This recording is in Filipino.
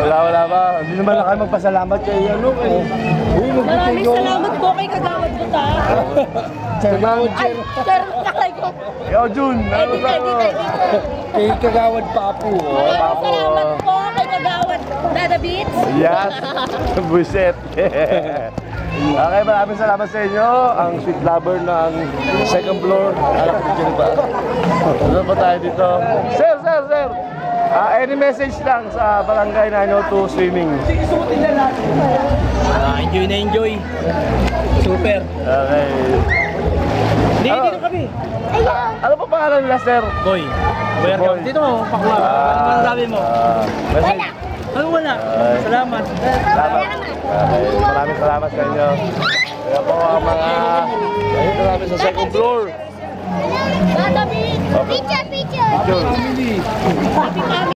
Wala pa. Hindi naman na kayo magpasalamat kay ano. Maraming salamat po kay Kagawad Buta. Kagawad Ay, sir, nakay ko. Yo, Jun. Kay Kagawad Papu. Maraming salamat po kay Kagawad Dada Beats. Yes. Buset. Okay, maraming salamat sa inyo. Ang sweet lover ng second floor. Alam ko dyan ba? Ano pa tayo dito? Sir. Any message lang sa barangay na to swimming? Enjoy na enjoy. Super. Okay. Dito kami. Ano pa pangalan nila, sir? Boy. Boy. Dito mo, pakla. Ano sabi mo? Message. Ano wala? Salamat. Maraming salamat sa inyo. Kaya po ang mga ayun namin sa second floor. Dada Beats. Picture.